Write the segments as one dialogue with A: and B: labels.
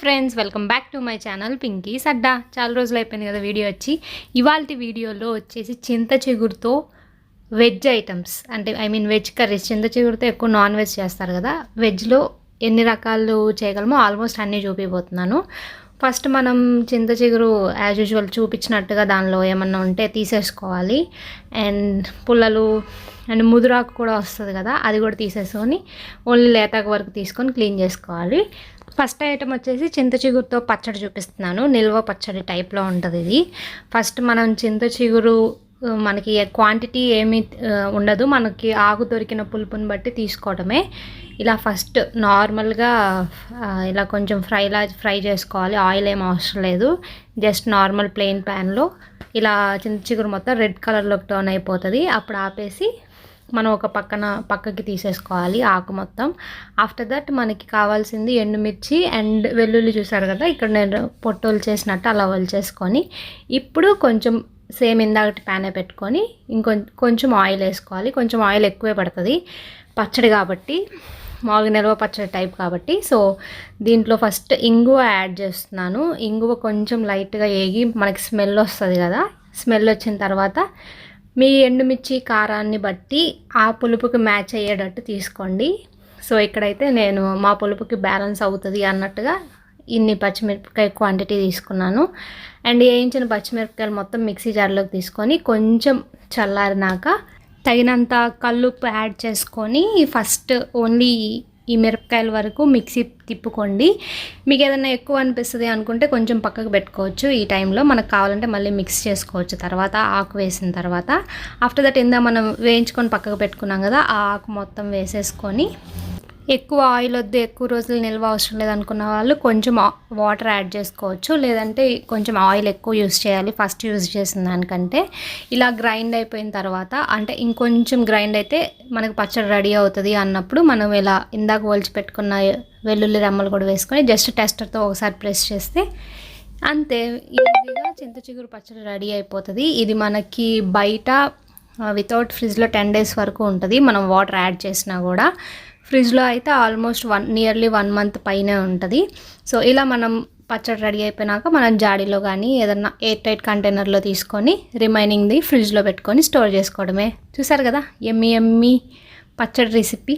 A: Friends, welcome back to my channel Pinky's Adda. చాలా రోజులు అయిపోయింది కదా వీడియో వచ్చి. ఇవాల్టి వీడియోలో వచ్చేసి చింత చిగురుతో వెజ్ ఐటమ్స్, అంటే వెజ్ కర్రీస్. చింత చిగురుతో ఎక్కువ నాన్ వెజ్ చేస్తారు కదా, వెజ్లో ఎన్ని రకాలు చేయగలమో ఆల్మోస్ట్ అన్నీ చూపిపోతున్నాను. ఫస్ట్ మనం చింత చిగురు యాజ్ యూజువల్ చూపించినట్టుగా దానిలో ఏమన్నా ఉంటే తీసేసుకోవాలి. అండ్ పుల్లలు అండ్ ముదురాకు కూడా వస్తుంది కదా, అది కూడా తీసేసుకొని ఓన్లీ లేతాకు వరకు తీసుకొని క్లీన్ చేసుకోవాలి. ఫస్ట్ ఐటమ్ వచ్చేసి చింత చిగురుతో పచ్చడి చూపిస్తున్నాను. నిల్వ పచ్చడి టైప్లో ఉంటుంది ఇది. ఫస్ట్ మనం చింత చిగురు మనకి క్వాంటిటీ ఏమీ ఉండదు, మనకి ఆకు దొరికిన పులుపుని బట్టి తీసుకోవడమే. ఇలా ఫస్ట్ నార్మల్గా ఇలా కొంచెం ఫ్రై చేసుకోవాలి. ఆయిల్ ఏం అవసరం లేదు, జస్ట్ నార్మల్ ప్లెయిన్ ప్యాన్లో ఇలా చింత చిగురు మొత్తం రెడ్ కలర్లోకి టర్న్ అయిపోతుంది. అప్పుడు ఆపేసి మనం ఒక పక్కకి తీసేసుకోవాలి ఆకు మొత్తం. ఆఫ్టర్ దట్ మనకి కావాల్సింది ఎండుమిర్చి అండ్ వెల్లుల్లి. చూసారు కదా, ఇక్కడ నేను పొట్టోలు చేసినట్టు అలా వలిచేసుకొని ఇప్పుడు కొంచెం సేమ్ ఇందాకటి ప్యానే పెట్టుకొని కొంచెం ఆయిల్ వేసుకోవాలి. కొంచెం ఆయిల్ ఎక్కువే పడుతుంది పచ్చడి కాబట్టి, మామూలుగా నిల్వ పచ్చడి టైప్ కాబట్టి. సో దీంట్లో ఫస్ట్ ఇంగువ యాడ్ చేస్తున్నాను. ఇంగువ కొంచెం లైట్గా వేగి మనకి స్మెల్ వస్తుంది కదా, స్మెల్ వచ్చిన తర్వాత మీ ఎండుమిర్చి కారాన్ని బట్టి ఆ పులుపుకి మ్యాచ్ అయ్యేటట్టు తీసుకోండి. సో ఇక్కడైతే నేను మా పులుపుకి బ్యాలెన్స్ అవుతుంది అన్నట్టుగా ఇన్ని పచ్చిమిరపకాయ క్వాంటిటీ తీసుకున్నాను. అండ్ వేయించిన పచ్చిమిరపకాయలు మొత్తం మిక్సీ జార్లోకి తీసుకొని కొంచెం చల్లారినాక తగినంత కల్లుప్పు యాడ్ చేసుకొని ఫస్ట్ ఓన్లీ ఈ మిరపకాయల వరకు మిక్సీ తిప్పుకోండి. మీకు ఏదైనా ఎక్కువ అనిపిస్తుంది అనుకుంటే కొంచెం పక్కకు పెట్టుకోవచ్చు. ఈ టైంలో మనకు కావాలంటే మళ్ళీ మిక్స్ చేసుకోవచ్చు తర్వాత ఆకు వేసిన తర్వాత. ఆఫ్టర్ దట్ మనం వేయించుకొని పక్కకు పెట్టుకున్నాం కదా, ఆ ఆకు మొత్తం వేసేసుకొని, ఎక్కువ ఆయిల్ వద్దు, ఎక్కువ రోజులు నిల్వ అవసరం లేదనుకున్న వాళ్ళు కొంచెం వాటర్ యాడ్ చేసుకోవచ్చు. లేదంటే కొంచెం ఆయిల్ ఎక్కువ యూజ్ చేయాలి ఫస్ట్ యూజ్ చేసిన దానికంటే. ఇలా గ్రైండ్ అయిపోయిన తర్వాత, అంటే ఇంకొంచెం గ్రైండ్ అయితే మనకు పచ్చడి రెడీ అవుతుంది అన్నప్పుడు మనం ఇలా ఇందాక ఒలిచి పెట్టుకున్న వెల్లుల్లి రెమ్మలు కూడా వేసుకొని జస్ట్ టెస్టర్తో ఒకసారి ప్రెస్ చేస్తే అంతే, ఈజీగా చింత చిగురు పచ్చడి రెడీ అయిపోతుంది. ఇది మనకి బయట వితౌట్ ఫ్రిడ్జ్లో 10 days వరకు ఉంటుంది, మనం వాటర్ యాడ్ చేసినా కూడా. ఫ్రిడ్జ్లో అయితే ఆల్మోస్ట్ నియర్లీ 1 month పైనే ఉంటుంది. సో ఇలా మనం పచ్చడి రెడీ అయిపోయినాక మనం జాడీలో కానీ ఏదన్నా ఎయిర్ టైట్ కంటైనర్లో తీసుకొని రిమైనింగ్ది ఫ్రిడ్జ్లో పెట్టుకొని స్టోర్ చేసుకోవడమే. చూసారు కదా, ఎమ్మి పచ్చడి రెసిపీ.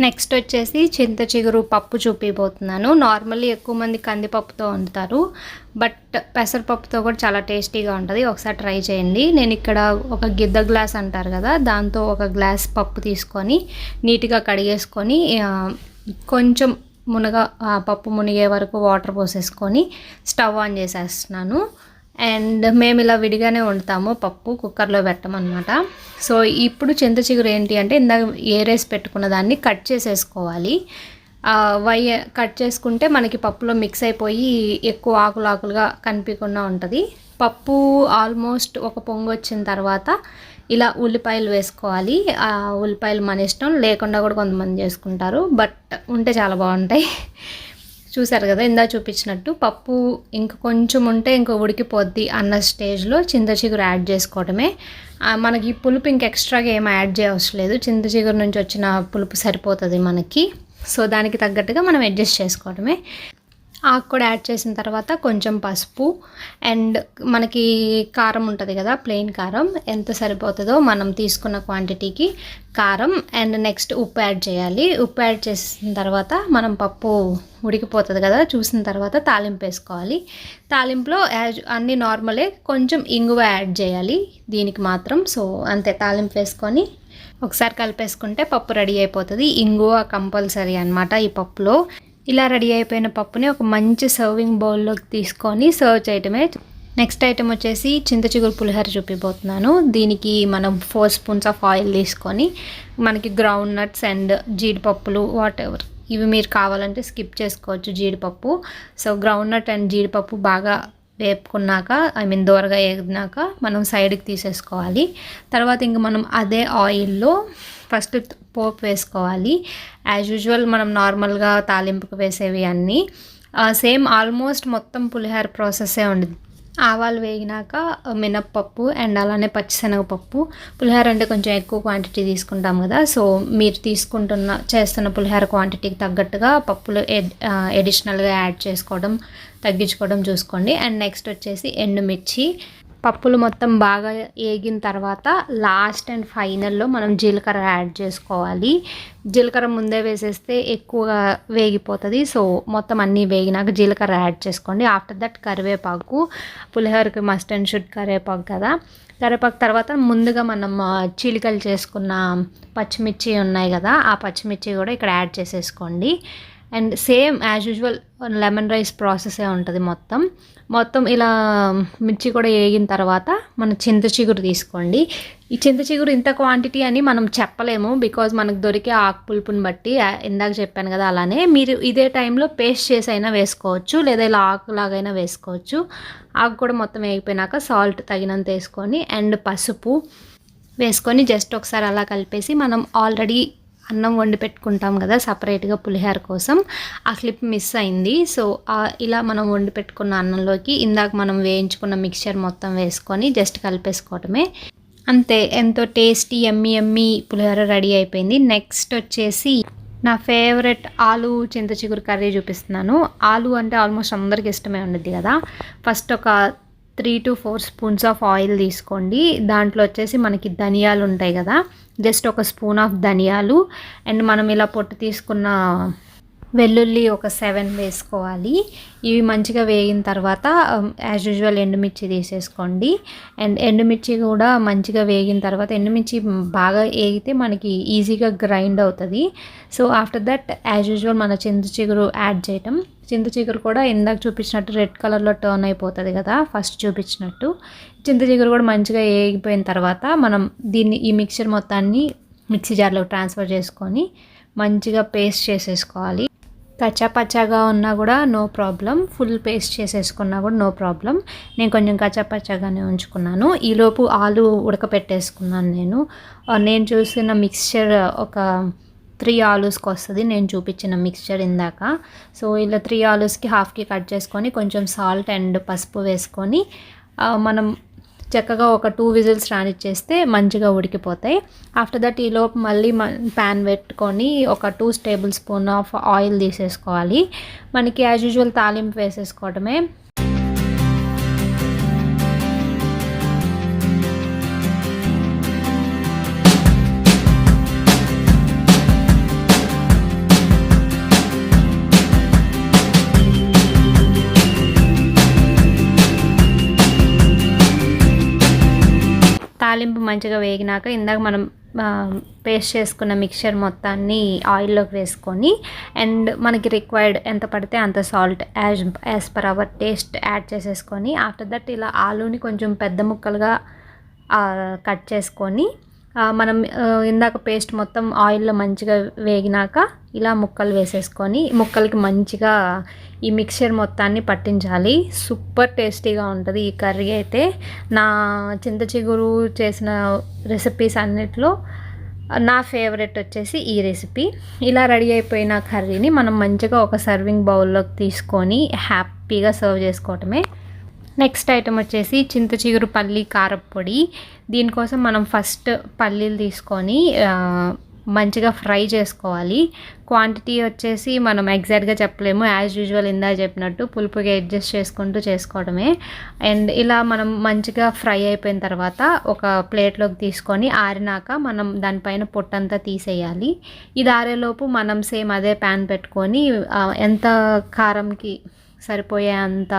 A: నెక్స్ట్ వచ్చేసి చింత చిగురు పప్పు చూపిపోతున్నాను. నార్మల్లీ ఎక్కువ మంది కందిపప్పుతో వండుతారు, బట్ పెసరపప్పుతో కూడా చాలా టేస్టీగా ఉంటుంది. ఒకసారి ట్రై చేయండి. నేను ఇక్కడ ఒక గిద్ద గ్లాస్ అంటారు కదా, దాంతో ఒక గ్లాస్ పప్పు తీసుకొని నీట్గా కడిగేసుకొని కొంచెం పప్పు మునిగే వరకు వాటర్ పోసేసుకొని స్టవ్ ఆన్ చేసేస్తున్నాను. అండ్ మేము ఇలా విడిగానే వండుతాము, పప్పు కుక్కర్లో పెట్టమన్నమాట. సో ఇప్పుడు చింత చిగురు ఏంటి అంటే ఇందాక ఏరేసి పెట్టుకున్న దాన్ని కట్ చేసేసుకోవాలి. కట్ చేసుకుంటే మనకి పప్పులో మిక్స్ అయిపోయి ఎక్కువ ఆకులుగా కనిపించకుండా ఉంటుంది. పప్పు ఆల్మోస్ట్ ఒక పొంగు వచ్చిన తర్వాత ఇలా ఉల్లిపాయలు వేసుకోవాలి. ఆ ఉల్లిపాయలు మన ఇష్టం, లేకుండా కూడా కొంతమంది చేసుకుంటారు, బట్ ఉంటే చాలా బాగుంటాయి. చూసారు కదా, ఇందా చూపించినట్టు పప్పు ఇంక కొంచెం ఉంటే ఇంక ఉడికిపోద్ది అన్న స్టేజ్లో చింత చిగురు యాడ్ చేసుకోవడమే. మనకి పులుపు ఇంక ఎక్స్ట్రాగా ఏమి యాడ్ చేయవసరం లేదు, చింత చిగురు నుంచి వచ్చిన పులుపు సరిపోతుంది మనకి. సో దానికి తగ్గట్టుగా మనం అడ్జస్ట్ చేసుకోవడమే. ఆకు కూడా యాడ్ చేసిన తర్వాత కొంచెం పసుపు అండ్ మనకి కారం ఉంటుంది కదా, ప్లెయిన్ కారం ఎంత సరిపోతుందో మనం తీసుకున్న క్వాంటిటీకి కారం అండ్ నెక్స్ట్ ఉప్పు యాడ్ చేయాలి. ఉప్పు యాడ్ చేసిన తర్వాత మనం పప్పు ఉడికిపోతుంది కదా, చూసిన తర్వాత తాలింపు వేసుకోవాలి. తాలింపులో అన్నీ నార్మలే, కొంచెం ఇంగువ యాడ్ చేయాలి దీనికి మాత్రం. సో అంతే, తాలింపు వేసుకొని ఒకసారి కలిపేసుకుంటే పప్పు రెడీ అయిపోతుంది. ఇంగువ కంపల్సరీ అన్నమాట ఈ పప్పులో. ఇలా రెడీ అయిపోయిన పప్పుని ఒక మంచి సర్వింగ్ బౌల్లోకి తీసుకొని సర్వ్ చేయటమే. నెక్స్ట్ ఐటమ్ వచ్చేసి చింత చిగురు పులిహోర చూపిపోతున్నాను. దీనికి మనం 4 spoons ఆఫ్ ఆయిల్ తీసుకొని మనకి గ్రౌండ్ నట్స్ అండ్ జీడిపప్పులు వాట్ ఎవర్ ఇవి మీరు కావాలంటే స్కిప్ చేసుకోవచ్చు జీడిపప్పు. సో గ్రౌండ్ నట్ అండ్ జీడిపప్పు బాగా వేపుకున్నాక దోరగా వేగినాక మనం సైడ్కి తీసేసుకోవాలి. తర్వాత ఇంక మనం అదే ఆయిల్లో ఫస్ట్ పోపు వేసుకోవాలి. యాజ్ యూజువల్ మనం నార్మల్గా తాలింపుకు వేసేవి అన్నీ సేమ్ ఆల్మోస్ట్ మొత్తం పులిహోర ప్రాసెస్సే ఉండదు. ఆవాలు వేగినాక మినప్పప్పు అండ్ అలానే పచ్చిశనగపప్పు. పులిహోర అంటే కొంచెం ఎక్కువ క్వాంటిటీ తీసుకుంటాం కదా, సో మీరు చేస్తున్న పులిహోర క్వాంటిటీకి తగ్గట్టుగా పప్పులు ఎడిషనల్గా యాడ్ చేసుకోవడం తగ్గించుకోవడం చూసుకోండి. అండ్ నెక్స్ట్ వచ్చేసి ఎండుమిర్చి. పప్పులు మొత్తం బాగా వేగిన తర్వాత లాస్ట్ అండ్ ఫైనల్లో మనం జీలకర్ర యాడ్ చేసుకోవాలి. జీలకర్ర ముందే వేసేస్తే ఎక్కువగా వేగిపోతుంది, సో మొత్తం అన్నీ వేగినాక జీలకర్ర యాడ్ చేసుకోండి. ఆఫ్టర్ దట్ కరివేపాకు. పులిహోరకి మస్ట్ అండ్ షుడ్ కరివేపాకు కదా. కరివేపాకు తర్వాత ముందుగా మనం చీలికలు చేసుకున్న పచ్చిమిర్చి ఉన్నాయి కదా, ఆ పచ్చిమిర్చి కూడా ఇక్కడ యాడ్ చేసేసుకోండి. And same as usual lemon rice ప్రాసెసే ఉంటుంది. మొత్తం ఇలా మిర్చి కూడా వేగిన తర్వాత మన చింత చిగురు తీసుకోండి. ఈ చింత చిగురు ఇంత క్వాంటిటీ అని మనం చెప్పలేము, బికాజ్ మనకు దొరికే ఆకు పులుపుని బట్టి. ఇందాక చెప్పాను కదా, అలానే మీరు ఇదే టైంలో పేస్ట్ చేసి అయినా వేసుకోవచ్చు, లేదా ఇలా ఆకులాగైనా వేసుకోవచ్చు. ఆకు కూడా మొత్తం వేగిపోయినాక సాల్ట్ తగినంత వేసుకొని అండ్ పసుపు వేసుకొని జస్ట్ ఒకసారి అలా కలిపేసి, మనం ఆల్రెడీ అన్నం వండి పెట్టుకుంటాం కదా సపరేట్గా పులిహోర కోసం, ఆ క్లిప్ మిస్ అయింది. సో ఇలా మనం వండి పెట్టుకున్న అన్నంలోకి ఇందాక మనం వేయించుకున్న మిక్చర్ మొత్తం వేసుకొని జస్ట్ కలిపేసుకోవటమే. అంతే, ఎంతో టేస్టీ ఎమ్మి పులిహోర రెడీ అయిపోయింది. నెక్స్ట్ వచ్చేసి నా ఫేవరెట్ ఆలు చింత చిగురు కర్రీ చూపిస్తున్నాను. ఆలు అంటే ఆల్మోస్ట్ అందరికి ఇష్టమే ఉండద్ది కదా. ఫస్ట్ ఒక 3 to 4 స్పూన్స్ ఆఫ్ ఆయిల్ తీసుకోండి. దాంట్లో వచ్చేసి మనకి ధనియాలు ఉంటాయి కదా, జస్ట్ ఒక స్పూన్ ఆఫ్ ధనియాలు అండ్ మనం ఇలా పొట్టు తీసుకున్న వెల్లుల్లి ఒక 7 వేసుకోవాలి. ఇవి మంచిగా వేగిన తర్వాత యాజ్ యూజువల్ ఎండుమిర్చి తీసేసుకోండి. అండ్ ఎండుమిర్చి కూడా మంచిగా వేగిన తర్వాత, ఎండుమిర్చి బాగా వేగితే మనకి ఈజీగా గ్రైండ్ అవుతుంది. So after that as usual మన చింత చిగురు యాడ్ చేయటం. చింత చిగురు కూడా ఇందాక చూపించినట్టు రెడ్ కలర్లో టర్న్ అయిపోతుంది కదా ఫస్ట్ చూపించినట్టు. చింత చిగురు కూడా మంచిగా వేగిపోయిన తర్వాత మనం ఈ మిక్చర్ మొత్తాన్ని మిక్సీ జార్లో ట్రాన్స్ఫర్ చేసుకొని మంచిగా పేస్ట్ చేసేసుకోవాలి. కచ్చాపచ్చాగా ఉన్నా కూడా నో ప్రాబ్లం, ఫుల్ పేస్ట్ చేసేసుకున్నా కూడా నో ప్రాబ్లం. నేను కొంచెం కచ్చాపచ్చాగానే ఉంచుకున్నాను. ఈలోపు ఆలు ఉడకపెట్టేసుకున్నాను. నేను చూసిన మిక్స్చర్ ఒక 3 ఆలూస్కి వస్తుంది, నేను చూపించిన మిక్స్చర్ ఇందాక. సో ఇలా 3 ఆలూస్కి హాఫ్కి కట్ చేసుకొని కొంచెం సాల్ట్ అండ్ పసుపు వేసుకొని మనం చక్కగా ఒక 2 విజిల్స్ రానిచ్చేస్తే మంచిగా ఉడికిపోతాయి. ఆఫ్టర్ దట్ ఈలోపు మళ్ళీ ప్యాన్ పెట్టుకొని ఒక 2 టేబుల్ స్పూన్ ఆఫ్ ఆయిల్ తీసేసుకోవాలి. మనకి యాజ్ యూజువల్ తాలింపు వేసేసుకోవడమే. తాలింపు మంచిగా వేగినాక ఇందాక మనం పేస్ట్ చేసుకున్న మిక్చర్ మొత్తాన్ని ఆయిల్లోకి వేసుకొని అండ్ మనకి రిక్వైర్డ్ ఎంత పడితే అంత salt as per our taste add చేసేసుకొని ఆఫ్టర్ దట్ ఇలా ఆలూని కొంచెం పెద్ద ముక్కలుగా కట్ చేసుకొని మనం ఇందాక పేస్ట్ మొత్తం ఆయిల్లో మంచిగా వేగినాక ఇలా ముక్కలు వేసేసుకొని ముక్కలకి మంచిగా ఈ మిక్చర్ మొత్తాన్ని పట్టించాలి. సూపర్ టేస్టీగా ఉంటుంది ఈ కర్రీ అయితే. నా చింత చిగురు చేసిన రెసిపీస్ అన్నిట్లో నా ఫేవరెట్ వచ్చేసి ఈ రెసిపీ. ఇలా రెడీ అయిపోయిన కర్రీని మనం మంచిగా ఒక సర్వింగ్ బౌల్లోకి తీసుకొని హ్యాపీగా సర్వ్ చేసుకోవటమే. నెక్స్ట్ ఐటమ్ వచ్చేసి చింత చిగురు పల్లి కారప్పొడి. దీనికోసం మనం ఫస్ట్ పల్లీలు తీసుకొని మంచిగా ఫ్రై చేసుకోవాలి. క్వాంటిటీ వచ్చేసి మనం ఎగ్జాక్ట్గా చెప్పలేము, యాజ్ యూజువల్ ఇందా చెప్పినట్టు పులుపుగా అడ్జస్ట్ చేసుకుంటూ చేసుకోవడమే. అండ్ ఇలా మనం మంచిగా ఫ్రై అయిపోయిన తర్వాత ఒక ప్లేట్లోకి తీసుకొని ఆరినాక మనం దానిపైన పొట్టంతా తీసేయాలి. ఇది ఆరేలోపు మనం సేమ్ అదే ప్యాన్ పెట్టుకొని ఎంత కారంకి సరిపోయే అంత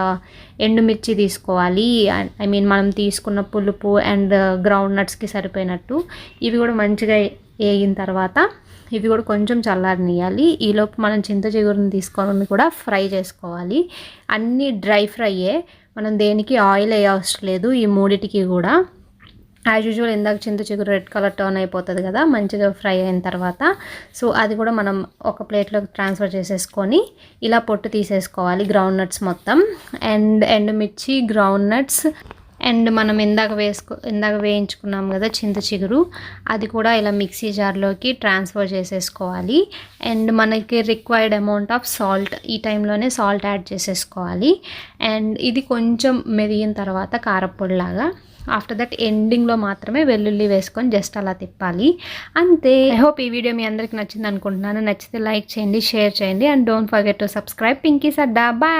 A: ఎండుమిర్చి తీసుకోవాలి. ఐ మీన్ మనం తీసుకున్న పులుపు అండ్ గ్రౌండ్ నట్స్కి సరిపోయినట్టు. ఇవి కూడా మంచిగా వేగిన తర్వాత ఇవి కూడా కొంచెం చల్లారనియాలి. ఈలోపు మనం చింత చిగురుని తీసుకొని కూడా ఫ్రై చేసుకోవాలి. అన్నీ డ్రై ఫ్రైయే, మనం దేనికి ఆయిల్ వేయ అవసరం లేదు ఈ మూడిటికి కూడా. యాజ్ యూజువల్ ఇందాక చింత చిగురు రెడ్ కలర్ టర్న్ అయిపోతుంది కదా మంచిగా ఫ్రై అయిన తర్వాత. సో అది కూడా మనం ఒక ప్లేట్లోకి ట్రాన్స్ఫర్ చేసేసుకొని ఇలా పొట్టు తీసేసుకోవాలి గ్రౌండ్ నట్స్ మొత్తం. అండ్ ఎండుమిర్చి, గ్రౌండ్ నట్స్ అండ్ మనం ఇందాక వేయించుకున్నాం కదా చింత చిగురు, అది కూడా ఇలా మిక్సీ జార్లోకి ట్రాన్స్ఫర్ చేసేసుకోవాలి. అండ్ మనకి రిక్వైర్డ్ అమౌంట్ ఆఫ్ సాల్ట్, ఈ టైంలోనే సాల్ట్ యాడ్ చేసేసుకోవాలి. అండ్ ఇది కొంచెం మెదిగిన తర్వాత కారపొడిలాగా, ఆఫ్టర్ దట్ ఎండింగ్లో మాత్రమే వెల్లుల్లి వేసుకొని జస్ట్ అలా తిప్పాలి, అంతే. ఐ హోప్ ఈ వీడియో మీ అందరికి నచ్చింది అనుకుంటున్నాను. నచ్చితే లైక్ చేయండి, షేర్ చేయండి, and don't forget to subscribe Pinky's Adda. Bye.